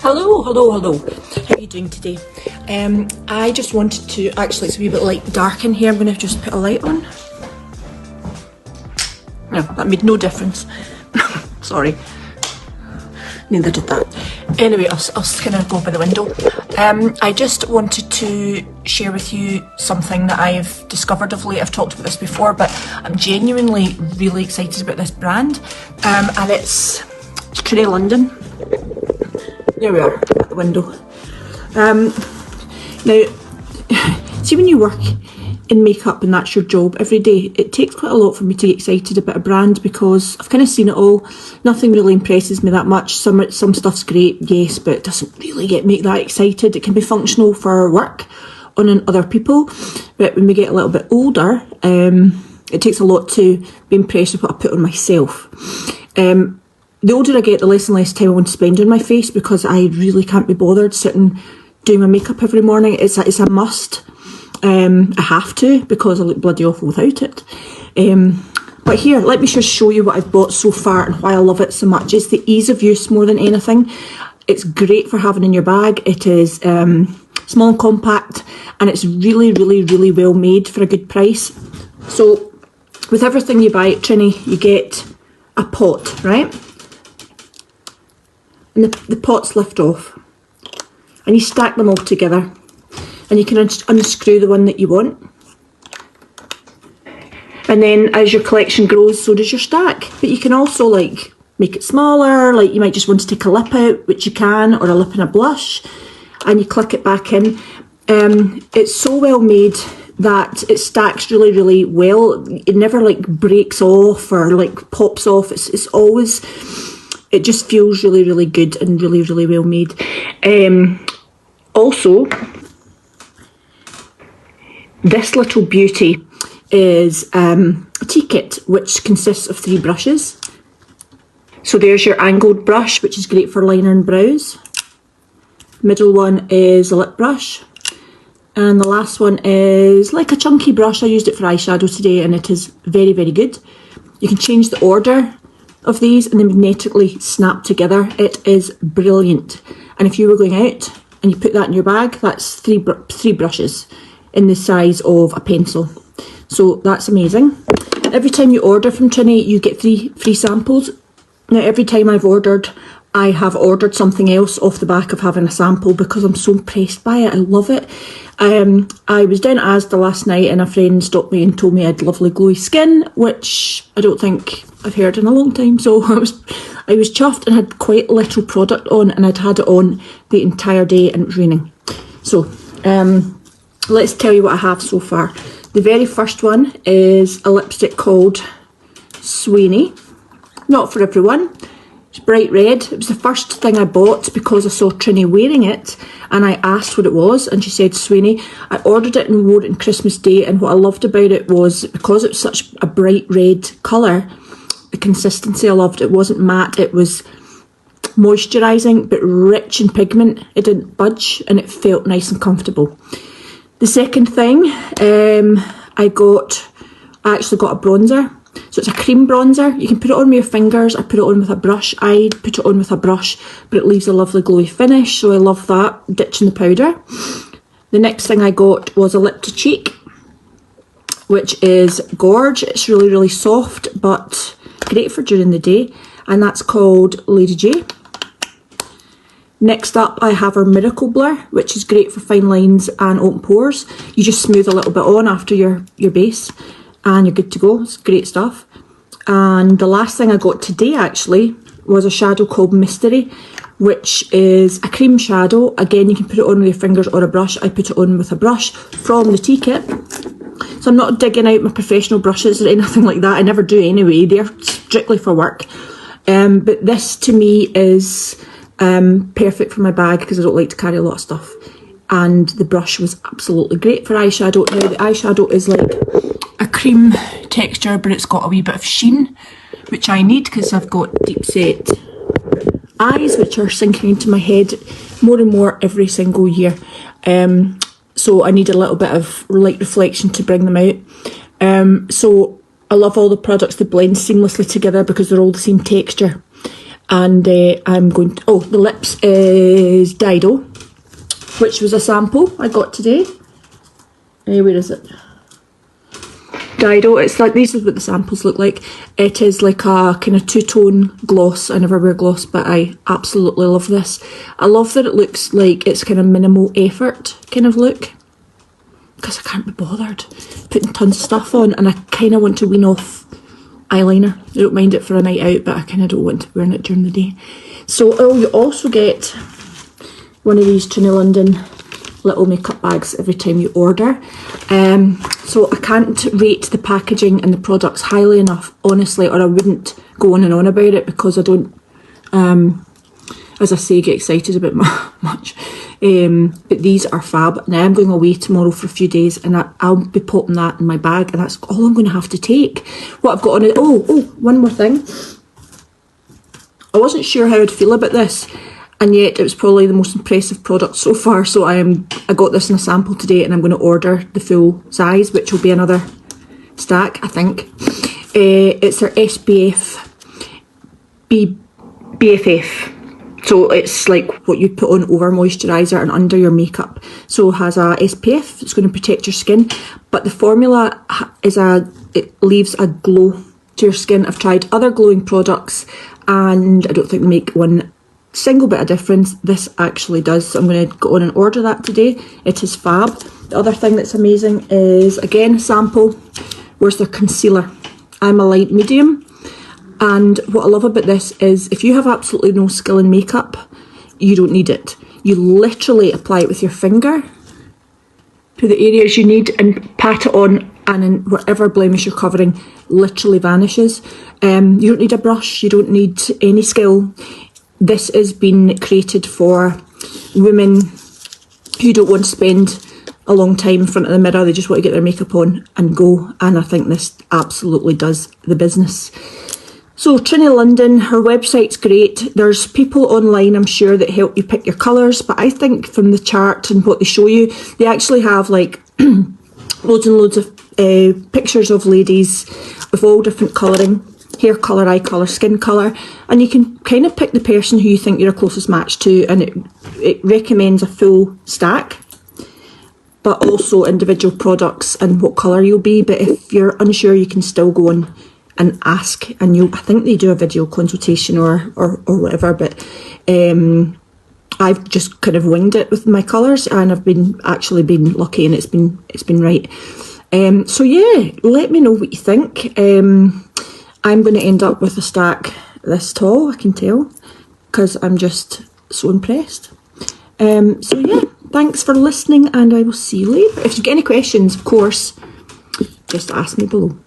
Hello. How are you doing today? I just wanted to, actually it's a wee bit light dark in here, I'm going to just put a light on. No, that made no difference. Sorry. Neither did that. Anyway, I'll kind of go by the window. I just wanted to share with you something that I've discovered of late. I've talked about this before, but I'm genuinely really excited about this brand. And it's Trinny London. There we are, at the window. Now, see when you work in makeup and that's your job every day, it takes quite a lot for me to get excited about a brand because I've kind of seen it all. Nothing really impresses me that much. Some stuff's great, yes, but it doesn't really make that excited. It can be functional for work on other people, but when we get a little bit older, it takes a lot to be impressed with what I put on myself. The older I get, the less and less time I want to spend on my face because I really can't be bothered sitting doing my makeup every morning. It's a must. I have to because I look bloody awful without it. But here, let me just show you what I've bought so far and why I love it so much. It's the ease of use more than anything. It's great for having in your bag. It is small and compact, and it's really well made for a good price. So with everything you buy at Trinny, you get a pot, right? And the pots lift off and you stack them all together and you can unscrew the one that you want, and then as your collection grows, so does your stack. But you can also like make it smaller, like you might just want to take a lip out, which you can, or a lip and a blush, and you click it back in. It's so well made that it stacks really well. It never like breaks off or like pops off. It's always, it just feels really good and really well made. Also, this little beauty is a tea kit which consists of 3 brushes. So there's your angled brush, which is great for liner and brows. Middle one is a lip brush. And the last one is like a chunky brush. I used it for eyeshadow today and it is very good. You can change the order of these and they magnetically snap together. It is brilliant. And if you were going out and you put that in your bag, that's three brushes in the size of a pencil. So that's amazing. Every time you order from Trinny, you get 3 free samples. Now every time I've ordered, I have ordered something else off the back of having a sample because I'm so impressed by it. I love it. I was down at Asda last night and a friend stopped me and told me I had lovely glowy skin, which I don't think I've heard in a long time. So I was chuffed and had quite little product on, and I'd had it on the entire day and it was raining. So let's tell you what I have so far. The very first one is a lipstick called Sweeney. Not for everyone. It's bright red. It was the first thing I bought because I saw Trinny wearing it and I asked what it was and she said Sweeney. I ordered it and wore it on Christmas Day, and what I loved about it was because it's such a bright red colour, the consistency I loved. It wasn't matte, it was moisturising but rich in pigment. It didn't budge and it felt nice and comfortable. The second thing I actually got a bronzer. So it's a cream bronzer. You can put it on with your fingers. I put it on with a brush. I put it on with a brush, but it leaves a lovely glowy finish, so I love that, ditching the powder. The next thing I got was a lip to cheek, which is gorge. It's really soft, but great for during the day, and that's called Lady J. Next up, I have our Miracle Blur, which is great for fine lines and open pores. You just smooth a little bit on after your base, and you're good to go. It's great stuff. And the last thing I got today actually was a shadow called Mystery, which is a cream shadow. Again, you can put it on with your fingers or a brush. I put it on with a brush from the tea kit. So I'm not digging out my professional brushes or anything like that. I never do anyway. They're strictly for work. But this to me is perfect for my bag because I don't like to carry a lot of stuff. And the brush was absolutely great for eyeshadow. Now the eyeshadow is like a cream texture, but it's got a wee bit of sheen, which I need because I've got deep set eyes, which are sinking into my head more and more every single year. So I need a little bit of light reflection to bring them out. So I love all the products that blend seamlessly together because they're all the same texture. And I'm going to, the lips is Dido, which was a sample I got today. Where is it? Dido, it's like, these is what the samples look like. It is like a kind of two-tone gloss. I never wear gloss, but I absolutely love this. I love that it looks like it's kind of minimal effort kind of look, because I can't be bothered putting tons of stuff on, and I kind of want to wean off eyeliner. I don't mind it for a night out, but I kind of don't want to be wearing it during the day. So you also get one of these Trinny London little makeup bags every time you order. So I can't rate the packaging and the products highly enough, honestly, or I wouldn't go on and on about it, because I don't, as I say, get excited about much. But these are fab. Now I'm going away tomorrow for a few days, and I'll be popping that in my bag, and that's all I'm going to have to take. What I've got on it, one more thing. I wasn't sure how I'd feel about this, and yet it was probably the most impressive product so far. So I got this in a sample today, and I'm going to order the full size, which will be another stack, I think. It's their SPF BFF. So it's like what you put on over moisturiser and under your makeup. So it has a SPF, it's going to protect your skin, but the formula it leaves a glow to your skin. I've tried other glowing products and I don't think they make one single bit of difference. This actually does, so I'm going to go on and order that today. It is fab. The other thing that's amazing is, again, a sample. Where's their concealer? I'm a light medium, and what I love about this is if you have absolutely no skill in makeup, you don't need it. You literally apply it with your finger to the areas you need and pat it on, and in whatever blemish you're covering literally vanishes. You don't need a brush, you don't need any skill. This has been created for women who don't want to spend a long time in front of the mirror. They just want to get their makeup on and go. And I think this absolutely does the business. So Trinny London, her website's great. There's people online, I'm sure, that help you pick your colours. But I think from the chart and what they show you, they actually have like loads and loads of pictures of ladies with all different colouring. Hair colour, eye colour, skin colour, and you can kind of pick the person who you think you're a closest match to, and it recommends a full stack, but also individual products and what colour you'll be. But if you're unsure, you can still go on and ask, and I think they do a video consultation or whatever, but I've just kind of winged it with my colours, and I've actually been lucky, and it's been right. So yeah, let me know what you think. I'm going to end up with a stack this tall, I can tell, because I'm just so impressed. So yeah, thanks for listening, and I will see you later. If you get any questions, of course, just ask me below.